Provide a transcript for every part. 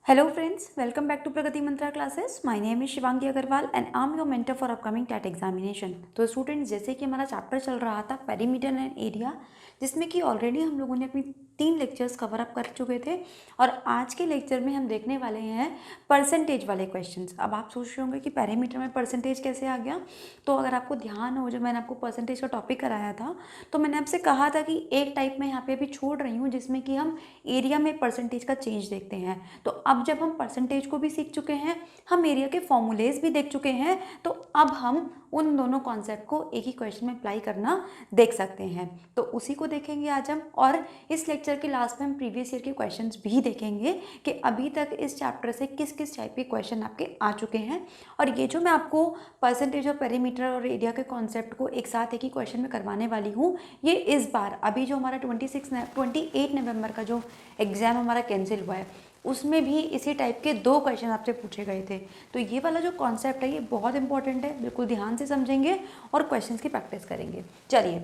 Hello friends, welcome back to Pragati Mantra classes. My name is Shivangi Agarwal and I'm your mentor for upcoming TET examination. तो students जैसे कि हमारा chapter चल रहा था perimeter and area, जिसमें कि ऑलरेडी हम लोगों ने अपनी 3 लेक्चर्स कवर अप कर चुके थे और आज के लेक्चर में हम देखने वाले हैं परसेंटेज वाले क्वेश्चंस। अब आप सोच रहे होंगे कि पेरीमीटर में परसेंटेज कैसे आ गया। तो अगर आपको ध्यान हो, जब मैंने आपको परसेंटेज का टॉपिक कराया था तो मैंने आपसे कहा था कि एक टाइप में यहाँ पे अभी छोड़ रही हूँ जिसमें कि हम एरिया में परसेंटेज का चेंज देखते हैं। तो अब जब हम परसेंटेज को भी सीख चुके हैं, हम एरिया के फॉर्मूलेज भी देख चुके हैं, तो अब हम उन दोनों कॉन्सेप्ट को एक ही क्वेश्चन में अप्लाई करना देख सकते हैं। तो उसी को देखेंगे आज हम, और इस लेक्चर के लास्ट में हम प्रीवियस ईयर के क्वेश्चंस भी देखेंगे कि अभी तक इस चैप्टर से किस किस टाइप के क्वेश्चन आपके आ चुके हैं। और ये जो मैं आपको परसेंटेज और पेरीमीटर और एरिया के कॉन्सेप्ट को एक साथ एक ही क्वेश्चन में करवाने वाली हूँ, ये इस बार अभी जो हमारा 28 नवंबर का जो एग्ज़ाम हमारा कैंसिल हुआ है उसमें भी इसी टाइप के 2 क्वेश्चन आपसे पूछे गए थे। तो ये वाला जो कॉन्सेप्ट है ये बहुत इंपॉर्टेंट है, बिल्कुल ध्यान से समझेंगे और क्वेश्चंस की प्रैक्टिस करेंगे। चलिए,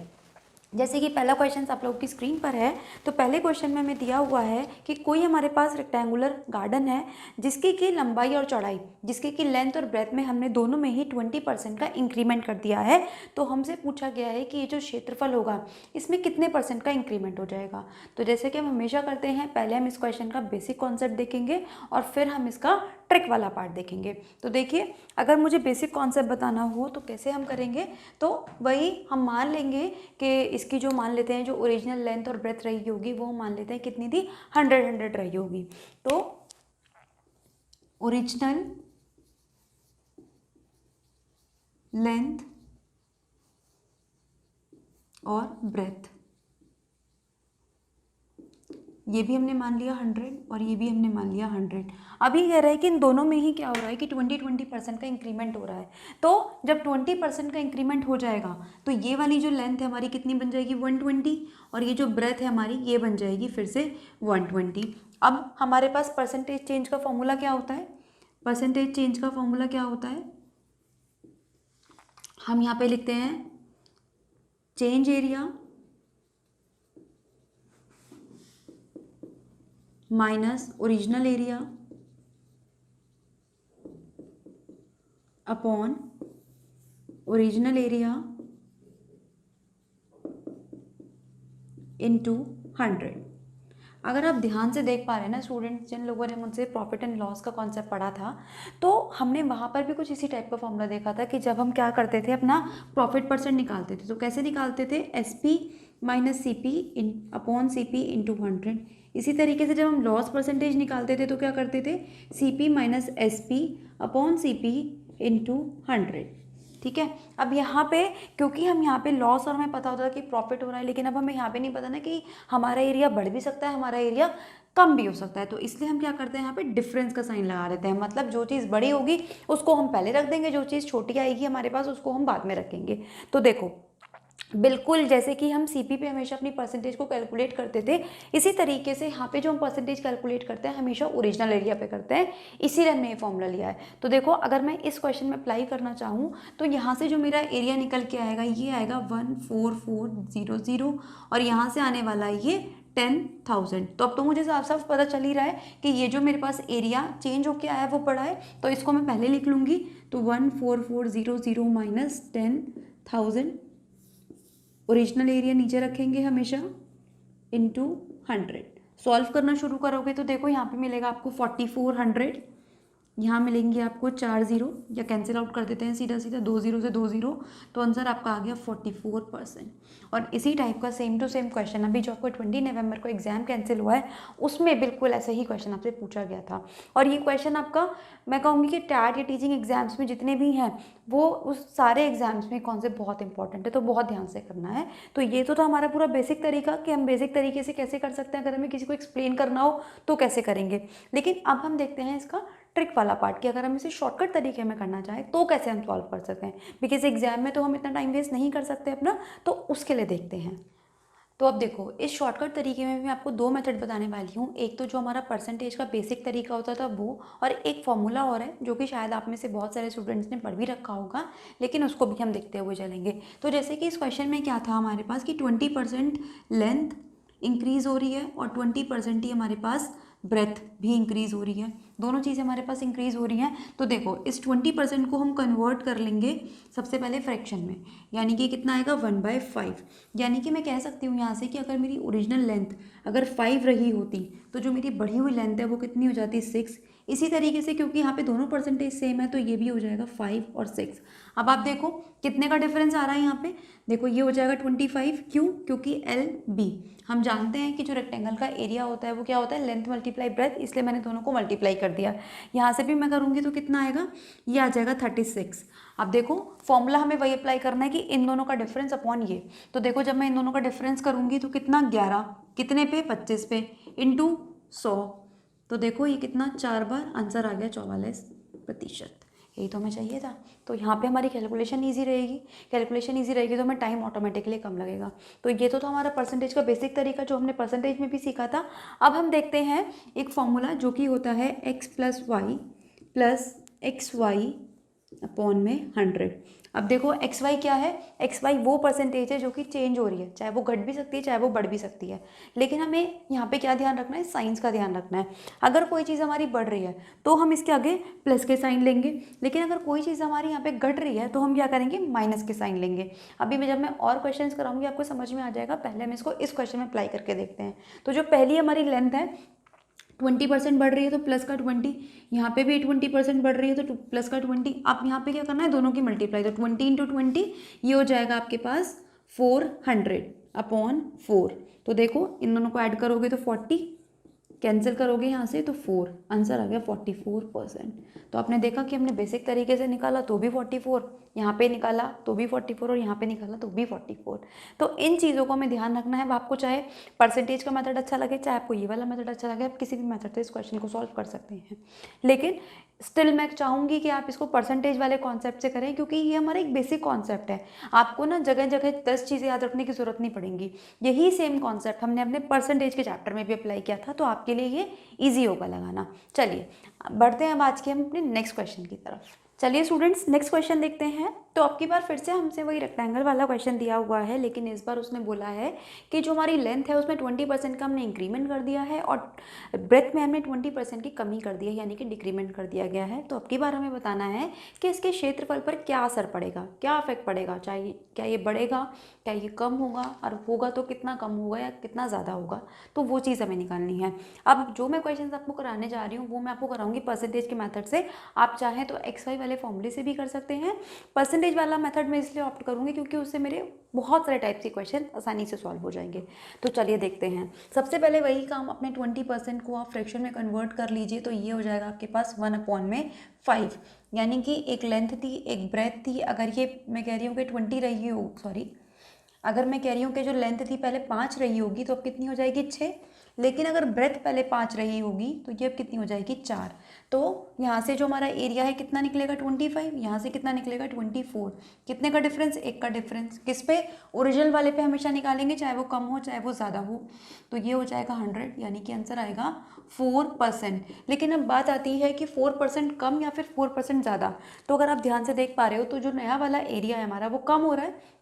जैसे कि पहला क्वेश्चन आप लोगों की स्क्रीन पर है, तो पहले क्वेश्चन में हमें दिया हुआ है कि कोई हमारे पास रेक्टेंगुलर गार्डन है जिसकी की लंबाई और चौड़ाई, जिसकी की लेंथ और ब्रेथ में हमने दोनों में ही 20% का इंक्रीमेंट कर दिया है। तो हमसे पूछा गया है कि ये जो क्षेत्रफल होगा इसमें कितने % का इंक्रीमेंट हो जाएगा। तो जैसे कि हम हमेशा करते हैं, पहले हम इस क्वेश्चन का बेसिक कॉन्सेप्ट देखेंगे और फिर हम इसका ट्रिक वाला पार्ट देखेंगे। तो देखिए, अगर मुझे बेसिक कॉन्सेप्ट बताना हो तो कैसे हम करेंगे, तो वही हम मान लेंगे कि इसकी जो मान लेते हैं जो ओरिजिनल लेंथ और ब्रेथ रही होगी वो मान लेते हैं कितनी थी, 100 रही होगी। तो ओरिजिनल लेंथ और ब्रेथ ये भी हमने मान लिया 100 और ये भी हमने मान लिया 100। अभी कह रहा है कि इन दोनों में ही क्या हो रहा है कि 20% का इंक्रीमेंट हो रहा है। तो जब 20% का इंक्रीमेंट हो जाएगा तो ये वाली जो लेंथ है हमारी कितनी बन जाएगी, 120, और ये जो ब्रेथ है हमारी ये बन जाएगी फिर से 120। अब हमारे पास परसेंटेज चेंज का फॉर्मूला क्या होता है, परसेंटेज चेंज का फॉर्मूला क्या होता है, हम यहाँ पे लिखते हैं change area minus original area upon original area into 100। अगर आप ध्यान से देख पा रहे हैं ना स्टूडेंट्स, जिन लोगों ने मुझसे प्रॉफिट एंड लॉस का कॉन्सेप्ट पढ़ा था, तो हमने वहाँ पर भी कुछ इसी टाइप का फॉर्मूला देखा था कि जब हम क्या करते थे, अपना प्रॉफिट % निकालते थे तो कैसे निकालते थे, SP minus CP upon CP into 100। इसी तरीके से जब हम लॉस % निकालते थे तो क्या करते थे, CP minus SP upon CP into 100। ठीक है। अब यहाँ पे क्योंकि हम यहाँ पे लॉस और हमें पता होता है कि प्रॉफिट हो रहा है, लेकिन अब हमें यहाँ पे नहीं पता ना कि हमारा एरिया बढ़ भी सकता है, हमारा एरिया कम भी हो सकता है। तो इसलिए हम क्या करते हैं, यहाँ पे डिफरेंस का साइन लगा देते हैं। मतलब जो चीज़ बड़ी होगी उसको हम पहले रख देंगे, जो चीज़ छोटी आएगी हमारे पास उसको हम बाद में रखेंगे। तो देखो, बिल्कुल जैसे कि हम CP पे हमेशा अपनी परसेंटेज को कैलकुलेट करते थे, इसी तरीके से यहाँ पे जो हम परसेंटेज कैलकुलेट करते हैं हमेशा ओरिजिनल एरिया पे करते हैं, इसीलिए हमने ये फॉर्मूला लिया है। तो देखो, अगर मैं इस क्वेश्चन में अप्लाई करना चाहूँ तो यहाँ से जो मेरा एरिया निकल के आएगा ये आएगा 14400 और यहाँ से आने वाला है ये 10,000। तो अब तो मुझे साफ साफ पता चल ही रहा है कि ये जो मेरे पास एरिया चेंज होके आया है वो पड़ा है, तो इसको मैं पहले लिख लूँगी। तो 14400 माइनस 10,000, ओरिजिनल एरिया नीचे रखेंगे हमेशा, इंटू 100। सॉल्व करना शुरू करोगे तो देखो यहाँ पे मिलेगा आपको 4400, यहाँ मिलेंगे आपको 4 0 या कैंसिल आउट कर देते हैं सीधा सीधा, 2 0 से 2 0, तो आंसर आपका आ गया 44%। और इसी टाइप का सेम टू सेम क्वेश्चन अभी जो आपको 20 नवंबर को एग्जाम कैंसिल हुआ है उसमें बिल्कुल ऐसे ही क्वेश्चन आपसे पूछा गया था। और ये क्वेश्चन आपका, मैं कहूँगी कि टैट या टीचिंग एग्जाम्स में जितने भी हैं वो उस सारे एग्जाम्स में कॉन्सेप्ट बहुत इंपॉर्टेंट है, तो बहुत ध्यान से करना है। तो ये तो था हमारा पूरा बेसिक तरीका कि हम बेसिक तरीके से कैसे कर सकते हैं, अगर हमें किसी को एक्सप्लेन करना हो तो कैसे करेंगे। लेकिन अब हम देखते हैं इसका ट्रिक वाला पार्ट कि अगर हम इसे शॉर्टकट तरीके में करना चाहें तो कैसे हम सॉल्व कर सकते हैं, बिकॉज एग्जाम में तो हम इतना टाइम वेस्ट नहीं कर सकते अपना, तो उसके लिए देखते हैं। तो अब देखो, इस शॉर्टकट तरीके में मैं आपको 2 मेथड बताने वाली हूँ। एक तो जो हमारा परसेंटेज का बेसिक तरीका होता था वो, और एक फॉर्मूला और है जो कि शायद आप में से बहुत सारे स्टूडेंट्स ने पढ़ भी रखा होगा, लेकिन उसको भी हम देखते हुए चलेंगे। तो जैसे कि इस क्वेश्चन में क्या था हमारे पास कि 20% लेंथ इंक्रीज़ हो रही है और 20% ही हमारे पास ब्रेथ भी इंक्रीज़ हो रही है। दोनों चीज़ें हमारे पास इंक्रीज़ हो रही हैं। तो देखो इस 20% को हम कन्वर्ट कर लेंगे सबसे पहले फ्रैक्शन में, यानी कि कितना आएगा 1/5। यानी कि मैं कह सकती हूँ यहाँ से कि अगर मेरी ओरिजिनल लेंथ अगर 5 रही होती तो जो मेरी बढ़ी हुई लेंथ है वो कितनी हो जाती 6। इसी तरीके से क्योंकि यहाँ पे दोनों परसेंटेज सेम है तो ये भी हो जाएगा 5 और 6। अब आप देखो कितने का डिफरेंस आ रहा है यहाँ पे, देखो ये हो जाएगा 25। क्यों? क्योंकि एल बी हम जानते हैं कि जो रेक्टेंगल का एरिया होता है वो क्या होता है, लेंथ मल्टीप्लाई ब्रेथ, इसलिए मैंने दोनों को मल्टीप्लाई कर दिया। यहाँ से भी मैं करूँगी तो कितना आएगा, ये आ जाएगा 36। अब देखो फॉर्मूला हमें वही अप्लाई करना है कि इन दोनों का डिफरेंस अपॉन ये। तो देखो जब मैं इन दोनों का डिफरेंस करूँगी तो कितना 11 कितने पे 25 पे इंटू 100, तो देखो ये कितना 4 बार, आंसर आ गया 44%। यही तो हमें चाहिए था। तो यहाँ पे हमारी कैलकुलेशन ईजी रहेगी, कैलकुलेशन ईजी रहेगी तो हमें टाइम ऑटोमेटिकली कम लगेगा। तो ये तो था हमारा परसेंटेज का बेसिक तरीका जो हमने परसेंटेज में भी सीखा था। अब हम देखते हैं एक फॉर्मूला जो कि होता है x + y अपॉन में 100। अब देखो एक्स वाई क्या है, एक्स वाई वो परसेंटेज है जो कि चेंज हो रही है, चाहे वो घट भी सकती है चाहे वो बढ़ भी सकती है। लेकिन हमें यहाँ पे क्या ध्यान रखना है, साइंस का ध्यान रखना है। अगर कोई चीज़ हमारी बढ़ रही है तो हम इसके आगे प्लस के साइन लेंगे, लेकिन अगर कोई चीज़ हमारी यहाँ पे घट रही है तो हम क्या करेंगे, माइनस के साइन लेंगे। अभी मैं जब मैं और क्वेश्चन कराऊंगी आपको समझ में आ जाएगा। पहले हम इसको इस क्वेश्चन में अप्लाई करके देखते हैं। तो जो पहली हमारी लेंथ है 20% बढ़ रही है तो प्लस का 20, यहाँ पे भी 20% बढ़ रही है तो प्लस का 20। आप यहाँ पे क्या करना है, दोनों की मल्टीप्लाई, तो 20 × 20 ये हो जाएगा आपके पास 400 अपॉन 4। तो देखो इन दोनों को ऐड करोगे तो 40, कैंसिल करोगे यहाँ से तो 4, आंसर आ गया 44%। तो आपने देखा कि हमने बेसिक तरीके से निकाला तो भी 44, यहाँ पे निकाला तो भी 44 और यहाँ पे निकाला तो भी 44। तो इन चीज़ों को हमें ध्यान रखना है। आपको चाहे परसेंटेज का मेथड अच्छा लगे, चाहे आपको ये वाला मेथड अच्छा लगे, आप किसी भी मेथड से इस क्वेश्चन को सॉल्व कर सकते हैं। लेकिन स्टिल मैं चाहूँगी कि आप इसको परसेंटेज वाले कॉन्सेप्ट से करें, क्योंकि ये हमारा एक बेसिक कॉन्सेप्ट है। आपको ना जगह जगह 10 चीज़ें याद रखने की ज़रूरत नहीं पड़ेंगी। यही सेम कॉन्सेप्ट हमने अपने परसेंटेज के चैप्टर में भी अप्लाई किया था, तो आपके लिए ये ईजी होगा लगाना। चलिए बढ़ते हैं अब आज के हम अपने नेक्स्ट क्वेश्चन की तरफ। चलिए स्टूडेंट्स नेक्स्ट क्वेश्चन देखते हैं। तो अब की बार फिर से हमसे वही रेक्टेंगल वाला क्वेश्चन दिया हुआ है, लेकिन इस बार उसने बोला है कि जो हमारी लेंथ है उसमें 20% का हमने इंक्रीमेंट कर दिया है और ब्रेथ में हमने 20% की कमी कर दी है, यानी कि डिक्रीमेंट कर दिया गया है। तो अब की बार हमें बताना है कि इसके क्षेत्रफल पर क्या असर पड़ेगा, क्या इफेक्ट पड़ेगा, चाहे क्या ये बढ़ेगा, क्या ये कम होगा, और होगा तो कितना कम होगा या कितना ज़्यादा होगा, तो वो चीज़ हमें निकालनी है। अब जो मैं क्वेश्चन आपको कराने जा रही हूँ वो मैं आपको कराऊंगी परसेंटेज के मेथड से। आप चाहें तो एक्स वाई वाले फॉर्मूले से भी कर सकते हैं। परसेंटेज वाला मेथड में इसलिए ऑप्ट करूँगी क्योंकि उससे मेरे बहुत सारे टाइप के क्वेश्चन आसानी से सॉल्व हो जाएंगे। तो चलिए देखते हैं। सबसे पहले वही काम, अपने 20% को आप फ्रैक्शन में कन्वर्ट कर लीजिए। तो ये हो जाएगा आपके पास 1/5, यानी कि एक लेंथ थी एक ब्रेथ थी। अगर ये मैं कह रही हूँ कि 20 रही हो, सॉरी अगर मैं कह रही हूँ कि जो लेंथ थी पहले 5 रही होगी तो अब कितनी हो जाएगी 6। लेकिन अगर ब्रेथ पहले 5 रही होगी तो ये अब कितनी हो जाएगी 4। तो यहाँ से जो हमारा एरिया है कितना निकलेगा 25, यहाँ से कितना निकलेगा 24। कितने का डिफरेंस, एक का डिफरेंस। किस पे, ओरिजिनल वाले पे हमेशा निकालेंगे, चाहे वो कम हो चाहे वो ज़्यादा हो। तो ये हो जाएगा 100, यानी कि आंसर आएगा 4%। लेकिन अब बात आती है कि 4% कम या फिर 4% ज़्यादा। तो अगर आप ध्यान से देख पा रहे हो तो जो नया वाला एरिया है हमारा वो कम हो रहा है,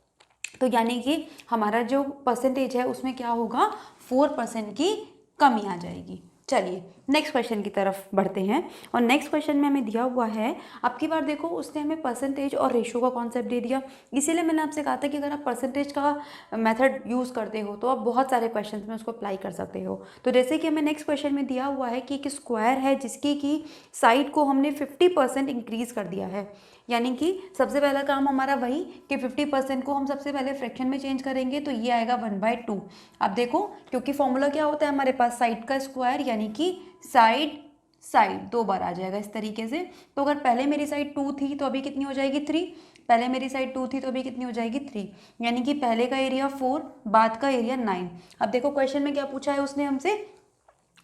तो यानी कि हमारा जो परसेंटेज है उसमें क्या होगा, 4% की कमी आ जाएगी। चलिए नेक्स्ट क्वेश्चन की तरफ बढ़ते हैं। और नेक्स्ट क्वेश्चन में हमें दिया हुआ है, अब की बार देखो उसने हमें परसेंटेज और रेशियो का कॉन्सेप्ट दे दिया। इसीलिए मैंने आपसे कहा था कि अगर आप परसेंटेज का मेथड यूज़ करते हो तो आप बहुत सारे क्वेश्चन में उसको अप्लाई कर सकते हो। तो जैसे कि हमें नेक्स्ट क्वेश्चन में दिया हुआ है कि एक स्क्वायर है जिसकी की साइड को हमने 50% इंक्रीज़ कर दिया है। यानी कि सबसे पहला काम हमारा वही कि 50% को हम सबसे पहले फ्रैक्शन में चेंज करेंगे, तो ये आएगा 1/2। अब देखो क्योंकि फॉर्मूला क्या होता है हमारे पास, साइड का स्क्वायर, यानी कि साइड साइड 2 बार आ जाएगा इस तरीके से। तो अगर पहले मेरी साइड 2 थी तो अभी कितनी हो जाएगी 3, पहले मेरी साइड 2 थी तो अभी कितनी हो जाएगी 3, यानी कि पहले का एरिया 4, बाद का एरिया 9। अब देखो क्वेश्चन में क्या पूछा है उसने हमसे,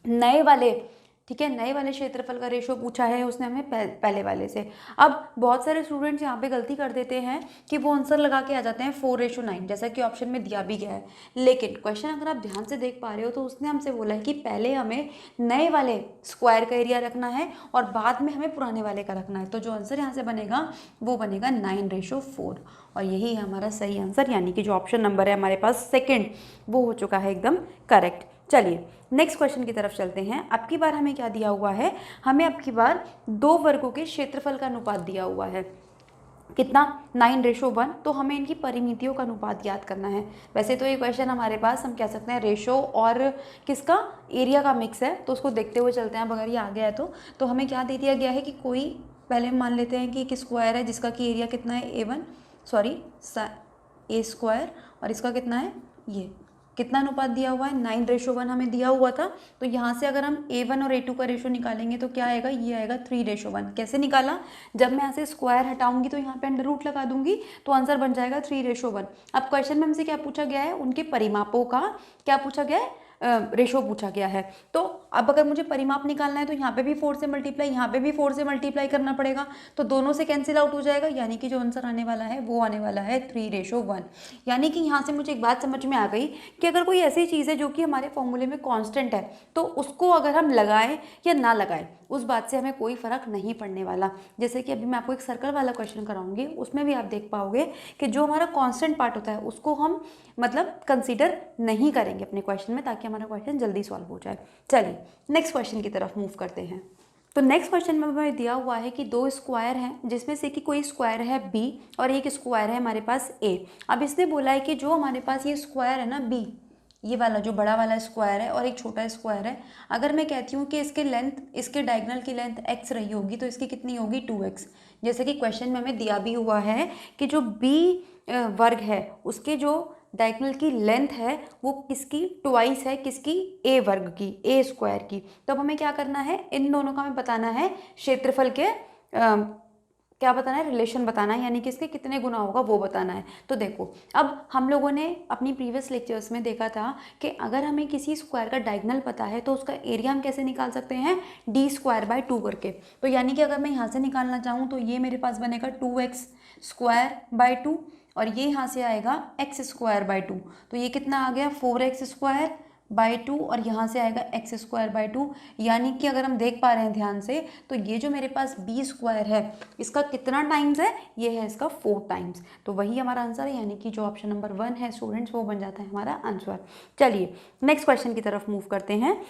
नए वाले, ठीक है, नए वाले क्षेत्रफल का रेशो पूछा है उसने हमें पहले वाले से। अब बहुत सारे स्टूडेंट्स यहाँ पे गलती कर देते हैं कि वो आंसर लगा के आ जाते हैं 4:9, जैसा कि ऑप्शन में दिया भी गया है। लेकिन क्वेश्चन अगर आप ध्यान से देख पा रहे हो तो उसने हमसे बोला है कि पहले हमें नए वाले स्क्वायर का एरिया रखना है और बाद में हमें पुराने वाले का रखना है। तो जो आंसर यहाँ से बनेगा वो बनेगा 9:4, और यही है हमारा सही आंसर, यानी कि जो ऑप्शन नंबर है हमारे पास सेकेंड वो हो चुका है एकदम करेक्ट। चलिए नेक्स्ट क्वेश्चन की तरफ चलते हैं। अब की बार हमें क्या दिया हुआ है, हमें अब की बार दो वर्गों के क्षेत्रफल का अनुपात दिया हुआ है। कितना, 9:1। तो हमें इनकी परिमितियों का अनुपात याद करना है। वैसे तो ये क्वेश्चन हमारे पास हम कह सकते हैं रेशो और किसका, एरिया का मिक्स है, तो उसको देखते हुए चलते हैं। अब अगर ये आ गया है तो हमें क्या दे दिया गया है कि कोई, पहले हम मान लेते हैं कि एक स्क्वायर है जिसका कि एरिया कितना है A और इसका कितना है, ये कितना अनुपात दिया हुआ है, 9:1 हमें दिया हुआ था। तो यहाँ से अगर हम A1 और A2 का रेशो निकालेंगे तो क्या आएगा, ये आएगा 3:1। कैसे निकाला, जब मैं यहाँ से स्क्वायर हटाऊंगी तो यहाँ पे अंडर रूट लगा दूंगी तो आंसर बन जाएगा 3:1। अब क्वेश्चन में हमसे क्या पूछा गया है, उनके परिमापों का क्या पूछा गया है, रेशो पूछा गया है। तो अब अगर मुझे परिमाप निकालना है तो यहाँ पे भी 4 से मल्टीप्लाई, यहाँ पे भी 4 से मल्टीप्लाई करना पड़ेगा, तो दोनों से कैंसिल आउट हो जाएगा, यानी कि जो आंसर आने वाला है वो आने वाला है 3:1। यानी कि यहाँ से मुझे एक बात समझ में आ गई कि अगर कोई ऐसी चीज़ है जो कि हमारे फॉर्मूले में कांस्टेंट है तो उसको अगर हम लगाएं या ना लगाएं उस बात से हमें कोई फ़र्क नहीं पड़ने वाला। जैसे कि अभी मैं आपको एक सर्कल वाला क्वेश्चन कराऊंगी, उसमें भी आप देख पाओगे कि जो हमारा कांस्टेंट पार्ट होता है उसको हम मतलब कंसीडर नहीं करेंगे अपने क्वेश्चन में, ताकि हमारा क्वेश्चन जल्दी सॉल्व हो जाए। चलिए नेक्स्ट क्वेश्चन की तरफ मूव करते हैं। तो नेक्स्ट क्वेश्चन में हमें दिया हुआ है कि दो स्क्वायर हैं जिसमें से कि कोई स्क्वायर है B और एक स्क्वायर है हमारे पास A। अब इसने बोला है कि जो हमारे पास ये स्क्वायर है ना B, ये वाला जो बड़ा वाला स्क्वायर है और एक छोटा स्क्वायर है, अगर मैं कहती हूँ कि इसके लेंथ, इसके डायगोनल की लेंथ x रही होगी तो इसकी कितनी होगी 2x। जैसे कि क्वेश्चन में हमें दिया भी हुआ है कि जो B वर्ग है उसके जो डायगोनल की लेंथ है वो किसकी ट्वाइस है, किसकी, A वर्ग की, A स्क्वायर की। तो अब हमें क्या करना है, इन दोनों का हमें बताना है क्षेत्रफल के क्या बताना है, रिलेशन बताना है, यानी कि इसके कितने गुना होगा वो बताना है। तो देखो अब हम लोगों ने अपनी प्रीवियस लेक्चर्स में देखा था कि अगर हमें किसी स्क्वायर का डायगोनल पता है तो उसका एरिया हम कैसे निकाल सकते हैं, D²/2 करके। तो यानी कि अगर मैं यहाँ से निकालना चाहूँ तो ये मेरे पास बनेगा 2x²/2 और ये यहाँ से आएगा x²/2। तो ये कितना आ गया 4x²/2 और यहाँ से आएगा x²/2। यानी कि अगर हम देख पा रहे हैं ध्यान से तो ये जो मेरे पास B² है इसका कितना टाइम्स है, ये है इसका 4 टाइम्स। तो वही हमारा आंसर है, यानी कि जो ऑप्शन नंबर 1 है स्टूडेंट्स वो बन जाता है हमारा आंसर। चलिए नेक्स्ट क्वेश्चन की तरफ मूव करते हैं।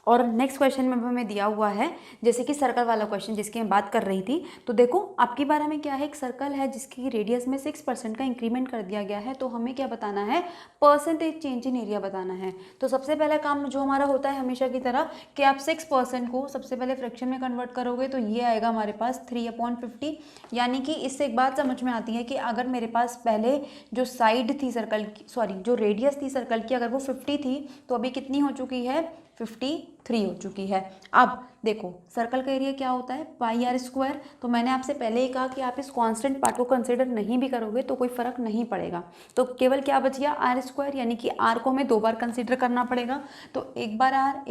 और नेक्स्ट क्वेश्चन में हमें दिया हुआ है जैसे कि सर्कल वाला क्वेश्चन जिसकी मैं बात कर रही थी। तो देखो आपकी बार हमें क्या है, एक सर्कल है जिसकी रेडियस में 6% का इंक्रीमेंट कर दिया गया है। तो हमें क्या बताना है, परसेंटेज चेंज इन एरिया बताना है। तो सबसे पहला काम जो हमारा होता है हमेशा की तरह कि आप 6% को सबसे पहले फ्रैक्शन में कन्वर्ट करोगे तो ये आएगा हमारे पास 3/50। यानी कि इससे एक बात समझ में आती है कि अगर मेरे पास पहले जो साइड थी सर्कल की, सॉरी जो रेडियस थी सर्कल की, अगर वो 50 थी तो अभी कितनी हो चुकी है, 53 हो चुकी है। अब देखो सर्कल का एरिया क्या होता है, πr²। तो मैंने आपसे पहले ही कहा कि आप इस कांस्टेंट पार्ट को कंसीडर नहीं भी करोगे तो कोई फर्क नहीं पड़ेगा। तो केवल क्या बच गया, r², यानी कि r को हमें 2 बार कंसीडर करना पड़ेगा। तो एक बार r,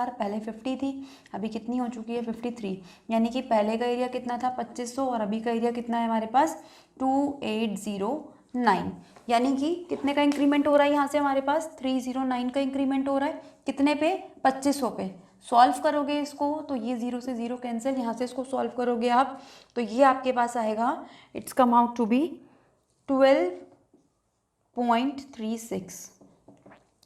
पहले 50 थी अभी कितनी हो चुकी है 53। यानी कि पहले का एरिया कितना था 2500 और अभी का एरिया कितना है हमारे पास 2809। यानी कि कितने का इंक्रीमेंट हो रहा है यहाँ से हमारे पास 309 का इंक्रीमेंट हो रहा है। कितने पे, 2500 पे। सॉल्व करोगे इसको तो ये 0 से 0 कैंसिल, यहाँ से इसको सॉल्व करोगे आप तो ये आपके पास आएगा, it's come out to be 12.36।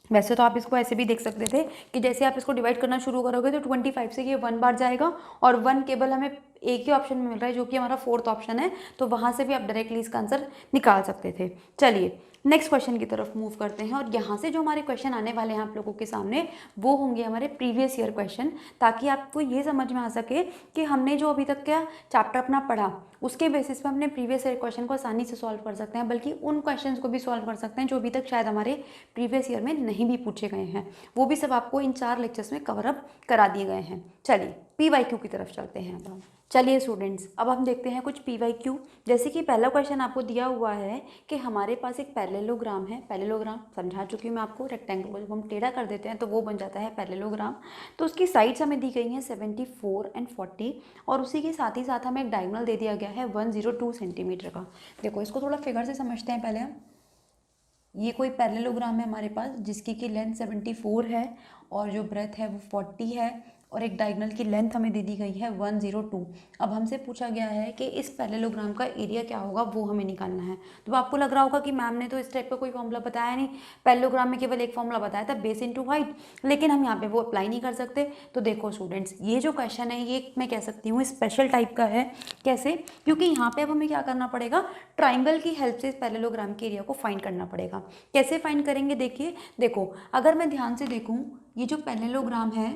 वैसे तो आप इसको ऐसे भी देख सकते थे कि जैसे आप इसको डिवाइड करना शुरू करोगे तो 25 से ये 1 बार जाएगा और 1 केवल हमें एक ही ऑप्शन में मिल रहा है जो कि हमारा 4th ऑप्शन है। तो वहाँ से भी आप डायरेक्टली इसका आंसर निकाल सकते थे। चलिए नेक्स्ट क्वेश्चन की तरफ मूव करते हैं और यहाँ से जो हमारे क्वेश्चन आने वाले हैं आप लोगों के सामने वो होंगे हमारे प्रीवियस ईयर क्वेश्चन, ताकि आपको ये समझ में आ सके कि हमने जो अभी तक का चैप्टर अपना पढ़ा उसके बेसिस पे हमने प्रीवियस ईयर क्वेश्चन को आसानी से सॉल्व कर सकते हैं, बल्कि उन क्वेश्चंस को भी सॉल्व कर सकते हैं जो अभी तक शायद हमारे प्रीवियस ईयर में नहीं भी पूछे गए हैं। वो भी सब आपको इन 4 लेक्चर्स में कवर अप करा दिए गए हैं। चलिए PYQ की तरफ चलते हैं अब हम। चलिए स्टूडेंट्स अब हम देखते हैं कुछ PYQ। जैसे कि पहला क्वेश्चन आपको दिया हुआ है कि हमारे पास एक पैरेललोग्राम है। पैरेललोग्राम समझा चुकी हूँ मैं आपको, रेक्टेंगल को जब हम टेढ़ा कर देते हैं तो वो बन जाता है पैरेललोग्राम। तो उसकी साइड्स हमें दी गई हैं 74 और 40 और उसी के साथ ही साथ हमें एक डायगोनल दे दिया गया है 102 सेंटीमीटर का। देखो इसको थोड़ा फिगर से समझते हैं पहले हम। ये कोई पैरेललोग्राम है हमारे पास जिसकी की लेंथ 74 है और जो ब्रेथ है वो 40 है और एक डायगोनल की लेंथ हमें दे दी गई है 102। अब हमसे पूछा गया है कि इस पैरेललोग्राम का एरिया क्या होगा, वो हमें निकालना है। तो आपको लग रहा होगा कि मैम ने तो इस टाइप का कोई फॉर्मूला बताया नहीं, पैरेललोग्राम में केवल एक फॉर्मूला बताया था, बेस इंटू हाइट, लेकिन हम यहाँ पे वो अप्लाई नहीं कर सकते। तो देखो स्टूडेंट्स, ये जो क्वेश्चन है ये मैं कह सकती हूँ स्पेशल टाइप का है। कैसे? क्योंकि यहाँ पे अब हमें क्या करना पड़ेगा, ट्राइंगल की हेल्प से पैरेललोग्राम के एरिया को फाइंड करना पड़ेगा। कैसे फाइंड करेंगे? देखिए, देखो अगर मैं ध्यान से देखूँ, ये जो पैरेललोग्राम है,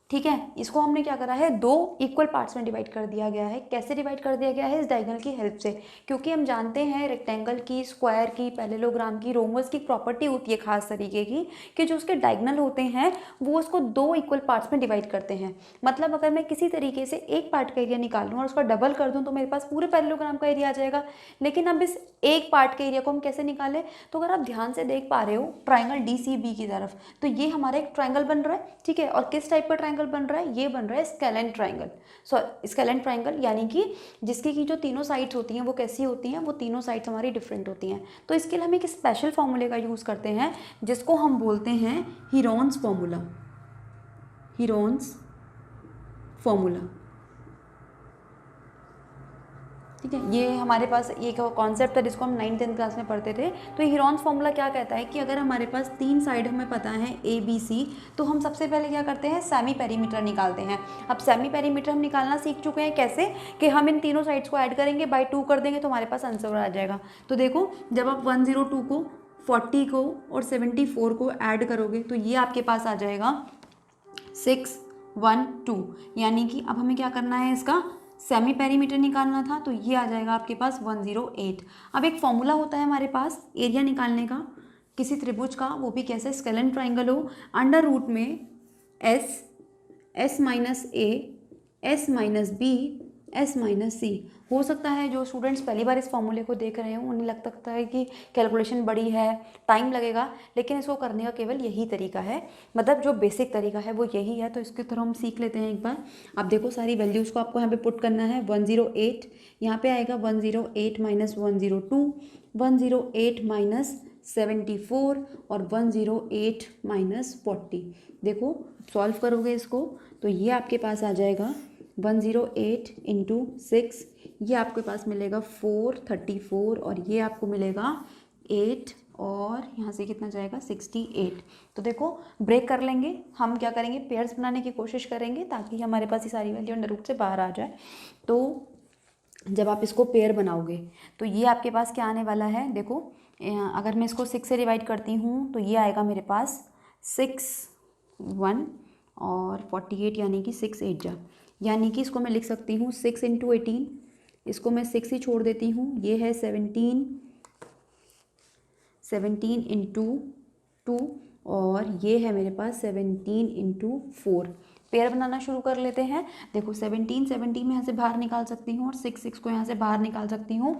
ठीक है, इसको हमने क्या करा है, दो इक्वल पार्ट्स में डिवाइड कर दिया गया है। कैसे डिवाइड कर दिया गया है? इस डायगोनल की हेल्प से। क्योंकि हम जानते हैं रेक्टेंगल की, स्क्वायर की, पैरेललोग्राम की, रोम्बस की प्रॉपर्टी होती है खास तरीके की कि जो उसके डायगोनल होते हैं वो उसको दो इक्वल पार्ट्स में डिवाइड करते हैं। मतलब अगर मैं किसी तरीके से एक पार्ट का एरिया निकाल लूँ और उसका डबल कर दूँ तो मेरे पास पूरे पैरेललोग्राम का एरिया आ जाएगा। लेकिन अब इस एक पार्ट के एरिया को हम कैसे निकालें? तो अगर आप ध्यान से देख पा रहे हो ट्राइंगल DCB की तरफ, तो ये हमारा एक ट्राइंगल बन रहा है, ठीक है। और किस टाइप का ट्राइंगल बन रहा है? ये बन रहा है स्केलेन ट्राइंगल। स्केलेन ट्राइंगल यानी कि जिसकी की जो तीनों साइड्स होती हैं वो कैसी होती हैं, वो तीनों साइड्स हमारी डिफरेंट होती हैं। तो इसके लिए हम एक स्पेशल फॉर्मूले का यूज़ करते हैं जिसको हम बोलते हैं हीरोन्स फॉर्मूला। हीरोन्स फॉर्मूला, ठीक है। ये हमारे पास एक कॉन्सेप्ट है जिसको हम 9th-10th क्लास में पढ़ते थे। तो हीरोन्स फॉर्मूला क्या कहता है कि अगर हमारे पास तीन साइड हमें पता है ABC, तो हम सबसे पहले क्या करते हैं, सेमी पेरीमीटर निकालते हैं। अब सेमी पेरीमीटर हम निकालना सीख चुके हैं। कैसे? कि हम इन तीनों साइड्स को ऐड करेंगे, बाय 2 कर देंगे तो हमारे पास आंसर आ जाएगा। तो देखो, जब आप 102 को, 40 को और 74 को ऐड करोगे तो ये आपके पास आ जाएगा 612। यानी कि अब हमें क्या करना है, इसका सेमी पेरीमीटर निकालना था, तो ये आ जाएगा आपके पास 108। अब एक फॉर्मूला होता है हमारे पास एरिया निकालने का किसी त्रिभुज का, वो भी कैसे, स्केलेन ट्राइंगल हो, अंडर रूट में S minus A, S minus B, S minus C। हो सकता है जो स्टूडेंट्स पहली बार इस फॉर्मूले को देख रहे हो उन्हें लग सकता है कि कैलकुलेशन बड़ी है, टाइम लगेगा, लेकिन इसको करने का केवल यही तरीका है, मतलब जो बेसिक तरीका है वो यही है। तो इसके थ्रू हम सीख लेते हैं एक बार। अब देखो, सारी वैल्यूज़ को आपको यहाँ पे पुट करना है। 108 यहाँ पे आएगा, 108 माइनस 102, 108 माइनस 74 और 108 माइनस 40। देखो सॉल्व करोगे इसको तो ये आपके पास आ जाएगा 108 इंटू 6, ये आपके पास मिलेगा 434 और ये आपको मिलेगा 8 और यहाँ से कितना जाएगा 68। तो देखो ब्रेक कर लेंगे हम, क्या करेंगे, पेयर्स बनाने की कोशिश करेंगे ताकि हमारे पास ये सारी वैल्यू अंडर रूट से बाहर आ जाए। तो जब आप इसको पेयर बनाओगे तो ये आपके पास क्या आने वाला है, देखो अगर मैं इसको 6 से डिवाइड करती हूँ तो ये आएगा मेरे पास 6 1 और 48 यानी कि 6 8 जा, यानी कि इसको मैं लिख सकती हूँ 6 इंटू 18, इसको मैं 6 ही छोड़ देती हूँ, ये है 17 इंटू 2 और ये है मेरे पास 17 इंटू 4। पेयर बनाना शुरू कर लेते हैं। देखो 17 में यहाँ से बाहर निकाल सकती हूँ और 6 को यहाँ से बाहर निकाल सकती हूँ।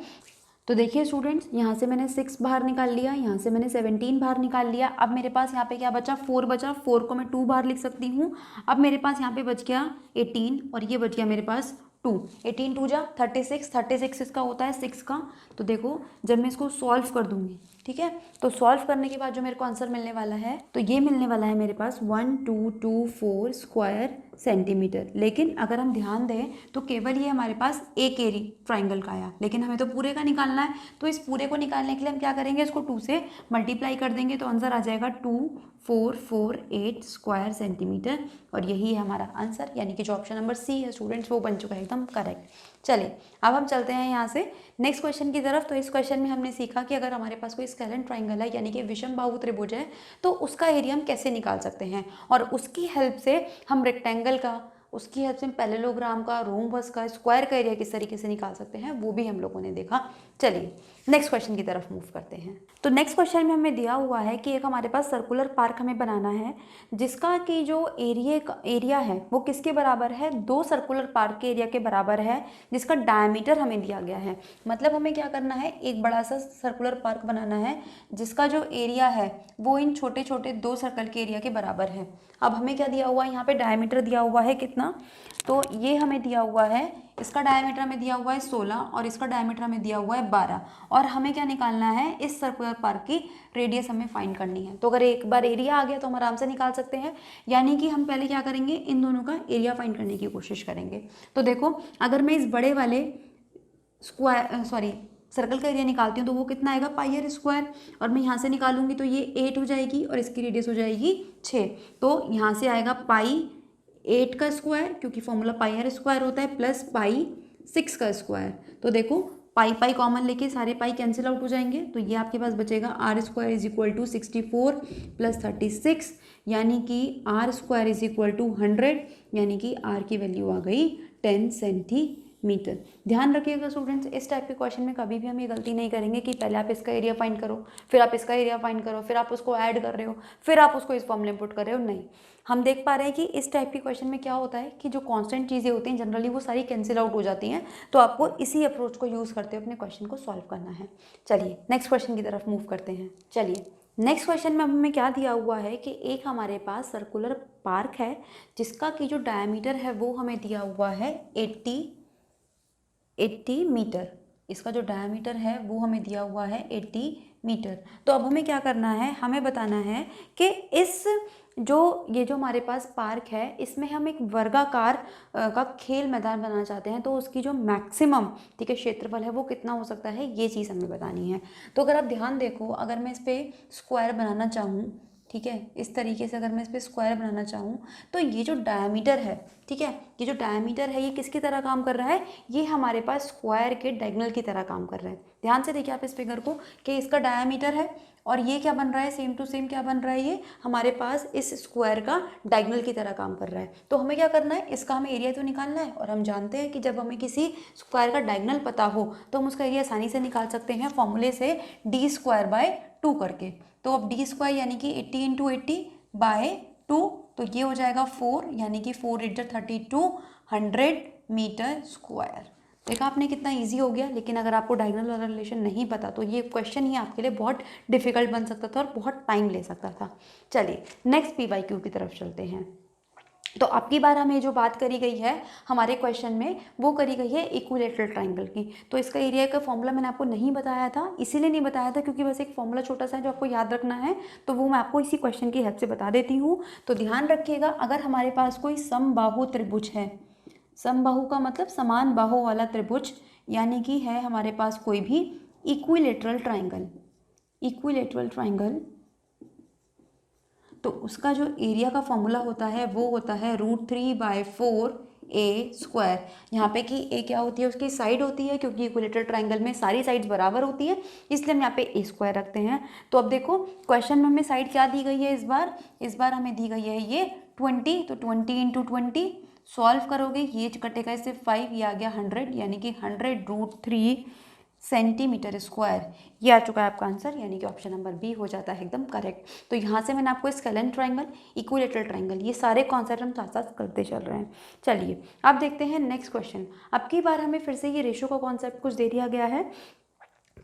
तो देखिए स्टूडेंट्स, यहाँ से मैंने 6 बाहर निकाल लिया, यहाँ से मैंने 17 बाहर निकाल लिया। अब मेरे पास यहाँ पे क्या बचा, 4 बचा, 4 को मैं 2 बाहर लिख सकती हूँ। अब मेरे पास यहाँ पे बच गया 18 और ये बच गया मेरे पास 2। 18 2 जा 36, 36 इसका होता है 6 का। तो देखो जब मैं इसको सॉल्व कर दूँगी, ठीक है, तो सॉल्व करने के बाद जो मेरे को आंसर मिलने वाला है, तो ये मिलने वाला है मेरे पास 1224 स्क्वायर सेंटीमीटर। लेकिन अगर हम ध्यान दें तो केवल ये हमारे पास एक एरी ट्राइंगल का आया, लेकिन हमें तो पूरे का निकालना है। तो इस पूरे को निकालने के लिए हम क्या करेंगे, इसको 2 से मल्टीप्लाई कर देंगे तो आंसर आ जाएगा 2448 स्क्वायर सेंटीमीटर और यही है हमारा आंसर, यानी कि जो ऑप्शन नंबर सी है स्टूडेंट्स वो बन चुका है एकदम करेक्ट। चलिए अब हम चलते हैं यहाँ से नेक्स्ट क्वेश्चन की तरफ। तो इस क्वेश्चन में हमने सीखा कि अगर हमारे पास कोई स्केलेन ट्राइंगल है यानी कि विषम बाहु त्रिभुज है तो उसका एरिया हम कैसे निकाल सकते हैं, और उसकी हेल्प से हम रेक्टेंगल का, उसकी हेल्प से पैरेललोग्राम का, रोम्बस का, स्क्वायर का एरिया किस तरीके से निकाल सकते हैं वो भी हम लोगों ने देखा। चलिए नेक्स्ट क्वेश्चन की तरफ मूव करते हैं। तो नेक्स्ट क्वेश्चन में हमें दिया हुआ है कि एक हमारे पास सर्कुलर पार्क हमें बनाना है जिसका कि जो एरिया है वो किसके बराबर है, 2 सर्कुलर पार्क के एरिया के बराबर है, जिसका डायमीटर हमें दिया गया है। मतलब हमें क्या करना है, एक बड़ा सा सर्कुलर पार्क बनाना है जिसका जो एरिया है वो इन छोटे छोटे 2 सर्कल के एरिया के बराबर है। अब हमें क्या दिया हुआ है, यहाँ पे डायमीटर दिया हुआ है कितना, तो ये हमें दिया हुआ है इसका डायमीटर हमें दिया हुआ है 16 और इसका डायमीटर हमें दिया हुआ है 12 और हमें क्या निकालना है, इस सर्कुलर पार्क की रेडियस हमें फाइंड करनी है। तो अगर एक बार एरिया आ गया तो हम आराम से निकाल सकते हैं, यानी कि हम पहले क्या करेंगे, इन दोनों का एरिया फाइंड करने की कोशिश करेंगे। तो देखो अगर मैं इस बड़े वाले सर्कल का एरिया निकालती हूँ तो वो कितना आएगा, पाई आर स्क्वायर, और मैं यहाँ से निकालूंगी तो ये 8 हो जाएगी और इसकी रेडियस हो जाएगी 6। तो यहाँ से आएगा पाई 8 का स्क्वायर, क्योंकि फॉर्मूला पाई आर स्क्वायर होता है, प्लस पाई 6 का स्क्वायर। तो देखो पाई पाई कॉमन लेके सारे पाई कैंसिल आउट हो जाएंगे, तो ये आपके पास बचेगा R square is equal to 64 plus 36, यानी कि R square is equal to 100, यानी कि आर की वैल्यू आ गई 10 सेंटीमीटर। ध्यान रखिएगा स्टूडेंट्स, इस टाइप के क्वेश्चन में कभी भी हम ये गलती नहीं करेंगे कि पहले आप इसका एरिया फाइंड करो, फिर आप इसका एरिया फाइंड करो, फिर आप उसको ऐड कर रहे हो, फिर आप उसको इस फॉर्मूले में पुट कर रहे हो। नहीं, हम देख पा रहे हैं कि इस टाइप के क्वेश्चन में क्या होता है कि जो कांस्टेंट चीज़ें होती हैं जनरली वो सारी कैंसिल आउट हो जाती हैं, तो आपको इसी अप्रोच को यूज़ करते हुए अपने क्वेश्चन को सॉल्व करना है। चलिए नेक्स्ट क्वेश्चन की तरफ मूव करते हैं। चलिए नेक्स्ट क्वेश्चन में हमें क्या दिया हुआ है कि एक हमारे पास सर्कुलर पार्क है जिसका कि जो डायमीटर है वो हमें दिया हुआ है 80 मीटर। इसका जो डायमीटर है वो हमें दिया हुआ है 80 मीटर। तो अब हमें क्या करना है, हमें बताना है कि ये जो हमारे पास पार्क है इसमें हम एक वर्गाकार का खेल मैदान बनाना चाहते हैं, तो उसकी जो मैक्सिमम ठीक है क्षेत्रफल है वो कितना हो सकता है, ये चीज़ हमें बतानी है। तो अगर आप ध्यान देखो, अगर मैं इस पर स्क्वायर बनाना चाहूँ, ठीक है, इस तरीके से अगर मैं इस पर स्क्वायर बनाना चाहूँ तो ये जो डायमीटर है, ठीक है, ये जो डायमीटर है ये किसकी तरह काम कर रहा है, ये हमारे पास स्क्वायर के डायगोनल की तरह काम कर रहा है। ध्यान से देखिए आप इस फिगर को कि इसका डायमीटर है और ये क्या बन रहा है, सेम टू सेम क्या बन रहा है, ये हमारे पास इस स्क्वायर का डायगोनल की तरह काम कर रहा है। तो हमें क्या करना है, इसका हमें एरिया तो निकालना है, और हम जानते हैं कि जब हमें किसी स्क्वायर का डायगोनल पता हो तो हम उसका एरिया आसानी से निकाल सकते हैं फॉर्मूले से d²/2 करके। तो अब d² यानी कि 80 इंटू 80/2, तो ये हो जाएगा 4, यानी कि 4 × 32 100 मीटर स्क्वायर। देखा आपने कितना इजी हो गया। लेकिन अगर आपको डायगोनल वाला रिलेशन नहीं पता तो ये क्वेश्चन ही आपके लिए बहुत डिफिकल्ट बन सकता था और बहुत टाइम ले सकता था। चलिए नेक्स्ट PYQ की तरफ चलते हैं। तो अब की बार हमें जो बात करी गई है हमारे क्वेश्चन में वो करी गई है इक्विलेटरल ट्राइंगल की। तो इसका एरिया का फॉर्मूला मैंने आपको नहीं बताया था, इसीलिए नहीं बताया था क्योंकि बस एक फॉर्मूला छोटा सा है जो आपको याद रखना है, तो वो मैं आपको इसी क्वेश्चन की हेल्प से बता देती हूँ। तो ध्यान रखिएगा, अगर हमारे पास कोई समबाहु त्रिभुज है, समबाहु का मतलब समान बाहों वाला त्रिभुज, यानी कि है हमारे पास कोई भी इक्विलेटरल ट्राइंगल, तो उसका जो एरिया का फॉर्मूला होता है वो होता है √3/4a²। यहाँ पे कि a क्या होती है, उसकी साइड होती है, क्योंकि इक्विलेटरल ट्राइंगल में सारी साइड्स बराबर होती है, इसलिए हम यहाँ पे a² रखते हैं। तो अब देखो क्वेश्चन में हमें साइड क्या दी गई है, इस बार हमें दी गई है ये 20, तो 20 × 20 सॉल्व करोगे, ये कटेगा इससे 5, ये आ गया 100, यानी कि 100√3 सेंटीमीटर स्क्वायर। ये आ चुका है आपका आंसर, यानी कि ऑप्शन नंबर बी हो जाता है एकदम करेक्ट। तो यहाँ से मैंने आपको स्केलेन ट्राइंगल, इक्विलेटरल ट्राइंगल, ये सारे कॉन्सेप्ट हम साथ साथ करते चल रहे हैं। चलिए अब देखते हैं नेक्स्ट क्वेश्चन। अब की बार हमें फिर से ये रेशो का कॉन्सेप्ट कुछ दे दिया गया है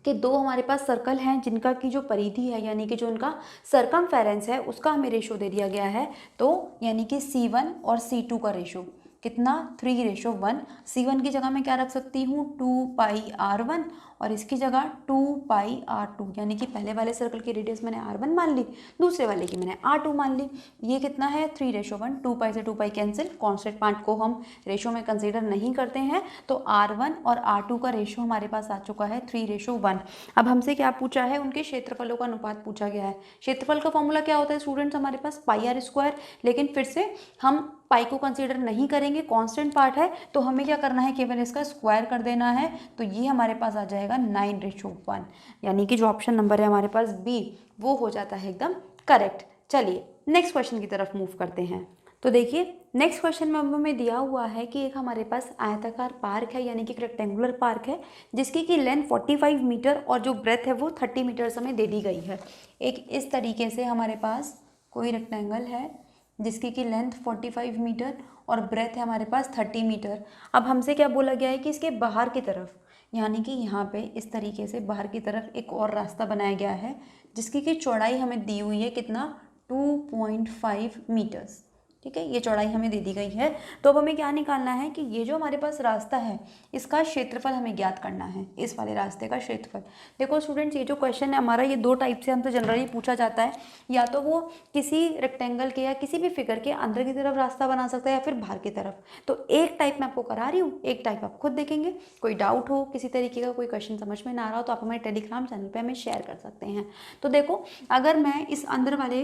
कि दो हमारे पास सर्कल हैं जिनका की जो परिधि है, यानी कि जो उनका सरकमफेरेंस है, उसका हमें रेशो दे दिया गया है। तो यानी कि C1 और C2 का रेशो कितना, 3:1। C1 की जगह मैं क्या रख सकती हूँ, 2πr1, और इसकी जगह 2πr2, यानी कि पहले वाले सर्कल की रेडियस मैंने r1 मान ली, दूसरे वाले की मैंने r2 मान ली। ये कितना है, 3:1। 2π से 2π कैंसिल, कॉन्स्टेंट पार्ट को हम रेशो में कंसीडर नहीं करते हैं, तो r1 और r2 का रेशो हमारे पास आ चुका है 3:1। अब हमसे क्या पूछा है, उनके क्षेत्रफलों का अनुपात पूछा गया है। क्षेत्रफल का फॉर्मूला क्या होता है स्टूडेंट्स, हमारे पास πr², लेकिन फिर से हम पाई को कंसीडर नहीं करेंगे, कांस्टेंट पार्ट है, तो हमें क्या करना है, केवल इसका स्क्वायर कर देना है। तो ये हमारे पास आ जाएगा 9:1, यानी कि जो ऑप्शन नंबर है हमारे पास बी, वो हो जाता है एकदम करेक्ट। चलिए नेक्स्ट क्वेश्चन की तरफ मूव करते हैं। तो देखिए नेक्स्ट क्वेश्चन में हमें दिया हुआ है कि एक हमारे पास आयताकार पार्क है, यानी कि रेक्टेंगुलर पार्क है, जिसकी की लेंथ 45 मीटर और जो ब्रेथ है वो 30 मीटर हमें दे दी गई है। एक इस तरीके से हमारे पास कोई रेक्टेंगल है जिसकी की लेंथ 45 मीटर और ब्रेथ है हमारे पास 30 मीटर। अब हमसे क्या बोला गया है कि इसके बाहर की तरफ, यानी कि यहाँ पे इस तरीके से बाहर की तरफ एक और रास्ता बनाया गया है जिसकी की चौड़ाई हमें दी हुई है कितना, 2.5 मीटर्स। ठीक है, ये चौड़ाई हमें दे दी गई है। तो अब हमें क्या निकालना है कि ये जो हमारे पास रास्ता है इसका क्षेत्रफल हमें ज्ञात करना है, इस वाले रास्ते का क्षेत्रफल। देखो स्टूडेंट्स, ये जो क्वेश्चन है हमारा, ये दो टाइप से हमसे जनरली पूछा जाता है। या तो वो किसी रेक्टेंगल के या किसी भी फिगर के अंदर की तरफ रास्ता बना सकता है या फिर बाहर की तरफ। तो एक टाइप मैं आपको करा रही हूँ, एक टाइप आप खुद देखेंगे। कोई डाउट हो किसी तरीके का, कोई क्वेश्चन समझ में ना आ रहा हो, तो आप हमारे टेलीग्राम चैनल पर हमें शेयर कर सकते हैं। तो देखो, अगर मैं इस अंदर वाले,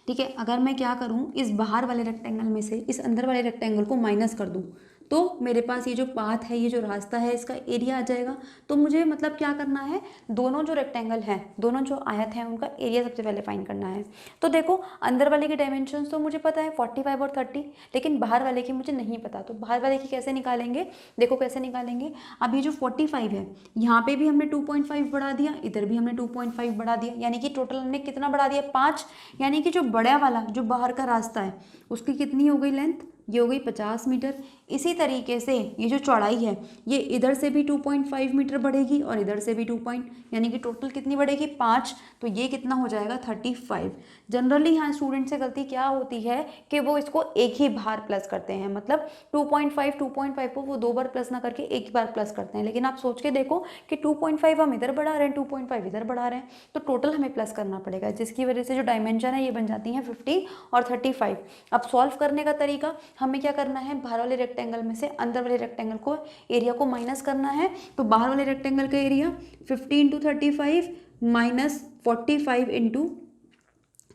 ठीक है, अगर मैं क्या करूं, इस बाहर वाले रेक्टेंगल में से इस अंदर वाले रेक्टेंगल को माइनस कर दूं, तो मेरे पास ये जो पाथ है, ये जो रास्ता है, इसका एरिया आ जाएगा। तो मुझे मतलब क्या करना है, दोनों जो रेक्टेंगल हैं, दोनों जो आयत हैं, उनका एरिया सबसे पहले फाइंड करना है। तो देखो, अंदर वाले के डायमेंशंस तो मुझे पता है 45 और 30, लेकिन बाहर वाले की मुझे नहीं पता। तो बाहर वाले की कैसे निकालेंगे, देखो कैसे निकालेंगे। अब ये जो 45 है, यहाँ पे भी हमने 2.5 बढ़ा दिया, इधर भी हमने 2.5 बढ़ा दिया, यानी कि टोटल हमने कितना बढ़ा दिया, 5। यानी कि जो बड़ा वाला जो बाहर का रास्ता है उसकी कितनी हो गई लेंथ, ये हो गई 50 मीटर। इसी तरीके से ये जो चौड़ाई है, ये इधर से भी 2.5 मीटर बढ़ेगी और इधर से भी 2 पॉइंट, यानी कि टोटल कितनी बढ़ेगी, 5। तो ये कितना हो जाएगा, 35। जनरली यहाँ स्टूडेंट से गलती क्या होती है कि वो इसको एक ही बार प्लस करते हैं, मतलब 2.5 को वो 2 बार प्लस ना करके एक ही बार प्लस करते हैं। लेकिन आप सोच के देखो कि 2.5 हम इधर बढ़ा रहे हैं, 2.5 इधर बढ़ा रहे हैं, तो टोटल हमें प्लस करना पड़ेगा, जिसकी वजह से जो डायमेंशन है ये बन जाती हैं 50 और 35। अब सॉल्व करने का तरीका, हमें क्या करना है, बाहर वाले रेक्टेंगल में से अंदर वाले रेक्टेंगल को एरिया को माइनस करना है। तो बाहर वाले रेक्टेंगल का एरिया 50 इंटू 35 माइनस 45 इंटू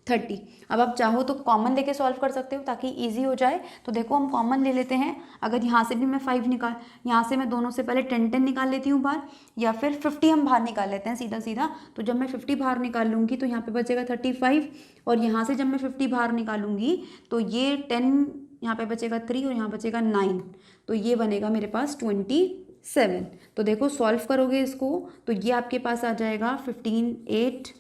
30। अब आप चाहो तो कॉमन लेके सॉल्व कर सकते हो ताकि इजी हो जाए। तो देखो हम कॉमन ले लेते हैं। अगर यहाँ से भी मैं 5 निकाल, यहाँ से मैं दोनों से पहले 10 निकाल लेती हूँ बाहर, या फिर 50 हम बाहर निकाल लेते हैं सीधा सीधा। तो जब मैं 50 बाहर निकाल लूँगी तो यहाँ पे बचेगा 35, और यहाँ से जब मैं 50 बाहर निकालूंगी तो ये 10, यहाँ पे बचेगा 3 और यहाँ बचेगा 9, तो ये बनेगा मेरे पास 27। तो देखो सॉल्व करोगे इसको तो ये आपके पास आ जाएगा 15 8,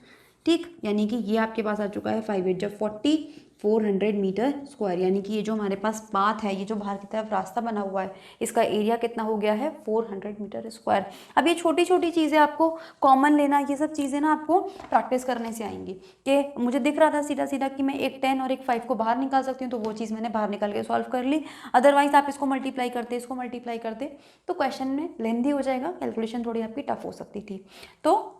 ठीक, यानी कि ये आपके पास आ चुका है 5 8 जब 40, 400 मीटर स्क्वायर। यानी कि ये जो हमारे पास पाथ है, ये जो बाहर की तरफ रास्ता बना हुआ है, इसका एरिया कितना हो गया है, 400 मीटर स्क्वायर। अब ये छोटी छोटी चीज़ें आपको कॉमन लेना, ये सब चीज़ें ना आपको प्रैक्टिस करने से आएंगी। कि मुझे दिख रहा था सीधा सीधा कि मैं एक 10 और एक 5 को बाहर निकाल सकती हूँ, तो वो चीज़ मैंने बाहर निकाल के सॉल्व कर ली। अदरवाइज आप इसको मल्टीप्लाई करते, इसको मल्टीप्लाई करते, तो क्वेश्चन में लेंथी हो जाएगा, कैलकुलेशन थोड़ी आपकी टफ हो सकती थी। तो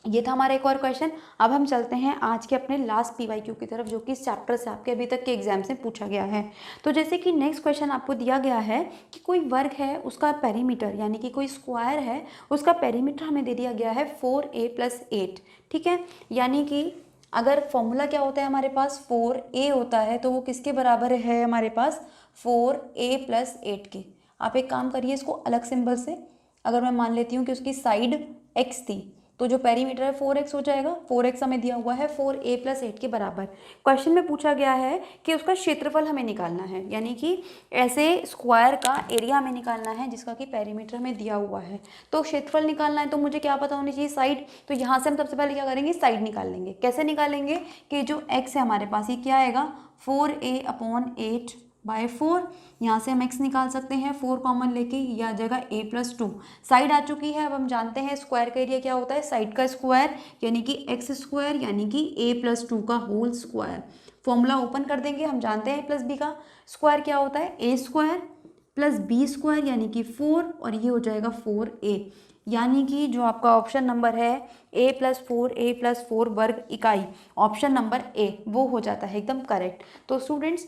ये था हमारा एक और क्वेश्चन। अब हम चलते हैं आज के अपने लास्ट पीवाईक्यू की तरफ, जो कि इस चैप्टर से आपके अभी तक के एग्जाम से पूछा गया है। तो जैसे कि नेक्स्ट क्वेश्चन आपको दिया गया है कि कोई वर्ग है, उसका पेरीमीटर, यानी कि कोई स्क्वायर है, उसका पेरीमीटर हमें दे दिया गया है 4a + 8, ठीक है। यानी कि अगर फॉर्मूला क्या होता है हमारे पास, 4a होता है, तो वो किसके बराबर है हमारे पास, 4a + 8 के। आप एक काम करिए, इसको अलग सिंबल से, अगर मैं मान लेती हूँ कि उसकी साइड x थी, तो जो पेरीमीटर है 4x हो जाएगा। 4x हमें दिया हुआ है 4a + 8 के बराबर। क्वेश्चन में पूछा गया है कि उसका क्षेत्रफल हमें निकालना है, यानी कि ऐसे स्क्वायर का एरिया हमें निकालना है जिसका कि पेरीमीटर हमें दिया हुआ है। तो क्षेत्रफल निकालना है तो मुझे क्या पता होनी चाहिए, साइड। तो यहाँ से हम सबसे पहले क्या करेंगे, साइड निकाल लेंगे। कैसे निकालेंगे कि जो x है हमारे पास, ये क्या आएगा, 4a/8/4। यहाँ से हम x निकाल सकते हैं, 4 कॉमन लेके, ये आ जाएगा a + 2। साइड आ चुकी है। अब हम जानते हैं स्क्वायर का एरिया क्या होता है, साइड का स्क्वायर, यानी कि x² यानी कि a + 2 का होल स्क्वायर। फॉर्मूला ओपन कर देंगे, हम जानते हैं a + b का स्क्वायर क्या होता है, a² + b² यानी कि 4, और ये हो जाएगा 4a। यानी कि जो आपका ऑप्शन नंबर है a + 4 वर्ग इकाई, ऑप्शन नंबर ए, वो हो जाता है एकदम करेक्ट। तो स्टूडेंट्स,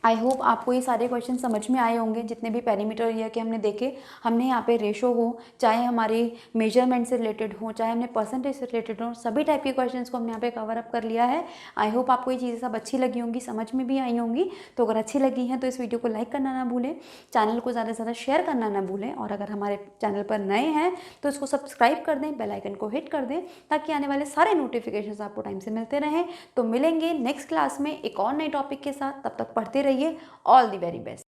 आई होप आपको ये सारे क्वेश्चन समझ में आए होंगे, जितने भी पेरीमीटर एरिया के हमने देखे। हमने यहाँ पे रेशो हो, चाहे हमारे मेजरमेंट से रिलेटेड हो, चाहे हमने परसेंटेज से रिलेटेड हो, सभी टाइप के क्वेश्चंस को हमने यहाँ पे कवर अप कर लिया है। आई होप आपको ये चीज़ें सब अच्छी लगी होंगी, समझ में भी आई होंगी। तो अगर अच्छी लगी हैं तो इस वीडियो को लाइक करना ना भूलें, चैनल को ज़्यादा से ज़्यादा शेयर करना ना भूलें, और अगर हमारे चैनल पर नए हैं तो इसको सब्सक्राइब कर दें, बेल आइकन को हिट कर दें, ताकि आने वाले सारे नोटिफिकेशन आपको टाइम से मिलते रहें। तो मिलेंगे नेक्स्ट क्लास में एक और नए टॉपिक के साथ, तब तक पढ़ते रहिए। All the very best.